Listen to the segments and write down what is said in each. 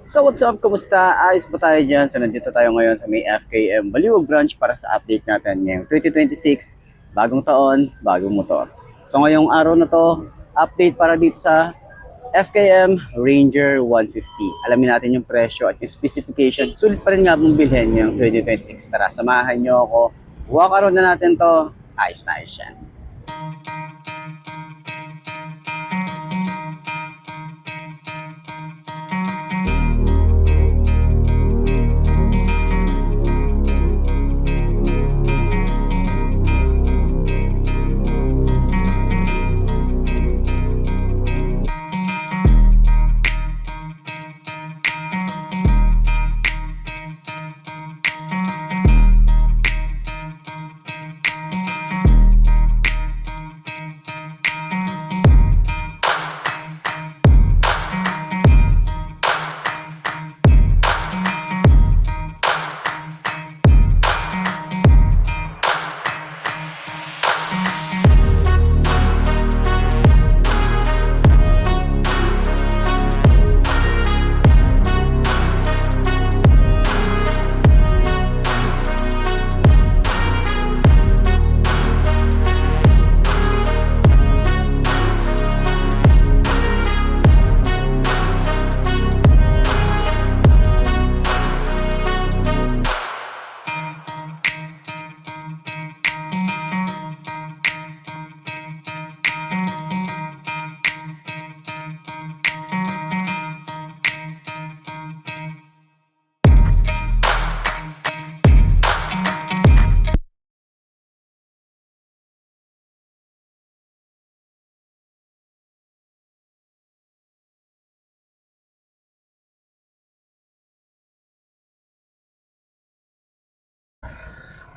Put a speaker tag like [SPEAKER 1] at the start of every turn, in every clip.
[SPEAKER 1] So what's up? Kumusta? Ayos ba tayo dyan? So nandito tayo ngayon sa may FKM Baliwag branch para sa update natin ngayong 2026. Bagong taon, bagong motor. So ngayong araw na to, update para dito sa FKM Ranger 150. Alamin natin yung presyo at yung specification. Sulit pa rin nga mong bilhin ngayong 2026. Tara, samahan nyo ako. Walk around na natin to. Ayos na ayos yan.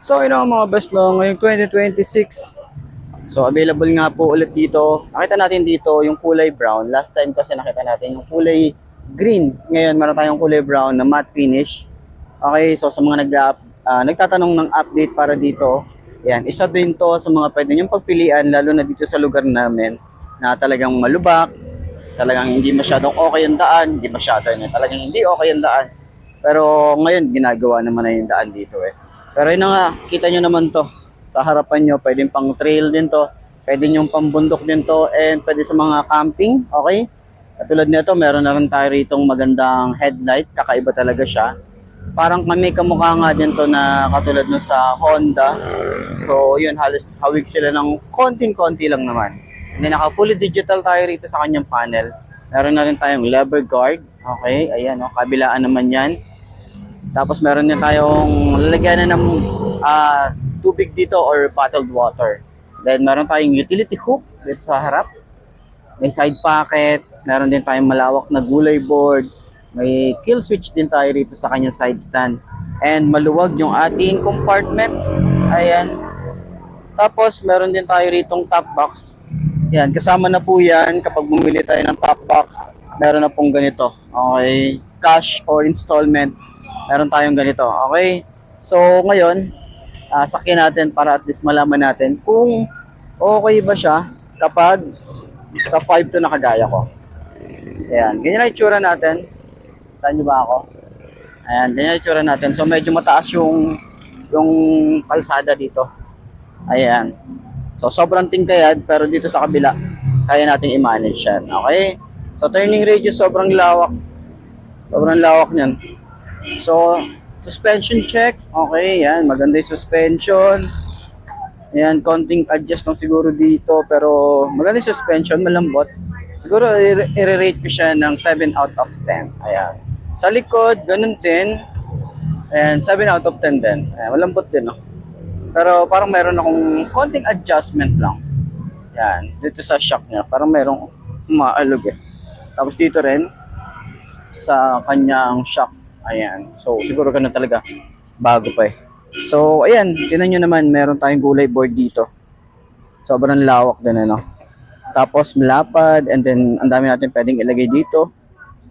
[SPEAKER 1] So yun ang mga best no, ngayong 2026. So available nga po ulit dito. Nakita natin dito yung kulay brown. Last time kasi nakita natin yung kulay green. Ngayon meron tayong kulay brown na matte finish. Okay, so sa mga nagtatanong ng update para dito, yan, isa din to sa mga pwede niyong pagpilian lalo na dito sa lugar namin na talagang malubak, talagang hindi masyadong okay yung daan, hindi masyado na talagang hindi okay yung daan. Pero ngayon ginagawa naman na yung daan dito eh. Pero yun na nga, kita nyo naman to. Sa harapan nyo, pwedeng pang trail din to. Pwede nyo pang bundok din to. And pwede sa mga camping, okay? Katulad nito, meron na rin tayo ritong magandang headlight. Kakaiba talaga siya. Parang may kamukha nga din to na katulad nun sa Honda. So yun, halos hawig sila ng konting-konti lang naman. And then naka fully digital tayo rito sa kanyang panel. Meron na rin tayong lever guard. Okay, ayan o, kabilaan naman yan. Tapos meron din tayong lalagyan ng tubig dito or bottled water. Then meron tayong utility hook dito sa harap. May side pocket. Meron din tayong malawak na gulay board. May kill switch din tayo rito sa kanyang side stand. And maluwag yung ating compartment. Ayan. Tapos meron din tayo ritong top box. Yan, kasama na po yan kapag bumili tayo ng top box. Meron na pong ganito. Okay. Cash or installment. Meron tayong ganito, okay? So, ngayon, sakyan natin para at least malaman natin kung okay ba siya kapag sa 5 to nakagaya ko. Ayan, ganyan ang itsura natin. Saan nyo ba ako? Ayan, ganyan ang itsura natin. So, medyo mataas yung kalsada dito. Ayan. So, sobrang tingkayad, pero dito sa kabila, kaya natin i-manage yan, okay? So, turning radius, sobrang lawak. Sobrang lawak niyan. So, suspension check. Okay, yan. Maganda yung suspension. Yan, konting adjust lang siguro dito. Pero maganda yung suspension, malambot. Siguro, i-rate ko siya ng 7 out of 10. Ayan. Sa likod, ganun din. Ayan, 7 out of 10 din. Ayan, malambot din, no? Pero parang meron akong konting adjustment lang. Yan, dito sa shock niya. Parang merong maalog eh. Tapos dito rin, sa kanyang shock. Ayan. So, siguro ganun talaga. Bago pa eh. So, ayan. Tinan nyo naman, meron tayong gulay board dito. Sobrang lawak din, ano. Tapos, malapad. And then, ang dami natin pwedeng ilagay dito.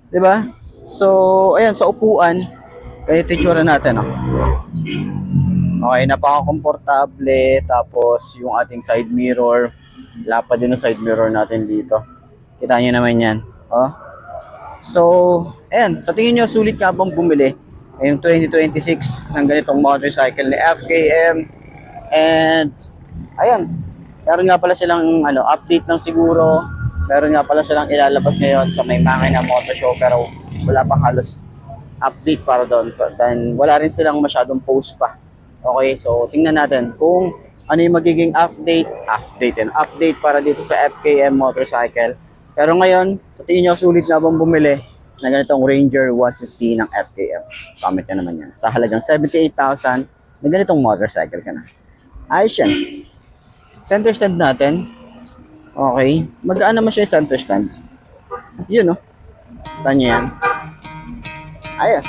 [SPEAKER 1] Diba? So, ayan. Sa upuan, ganito yung tsura natin, no. Okay, napaka-komportable. Tapos, yung ating side mirror. Lapad din yung side mirror natin dito. Kita nyo naman yan. Oh. So, ayan, sa tingin nyo, sulit nga bang bumili ngayong 2026 ng ganitong motorcycle ni FKM? And, ayan, meron nga pala silang update lang siguro. Meron nga pala silang ilalabas ngayon sa may Makina Motor Show pero wala pa halos update para doon. Then, wala rin silang masyadong post pa. Okay, so tingnan natin kung ano yung magiging update para dito sa FKM motorcycle. Pero ngayon, sa tingin nyo, sulit na bang bumili na ganitong Ranger 150 ng FKM? Comment nyo naman yan. Sa halagang 78,000, na ganitong motorcycle ka na. Ayos yan. Center stand natin. Okay. Magaan naman siya yung center stand. Yun, no? Tanya yan. Ayos.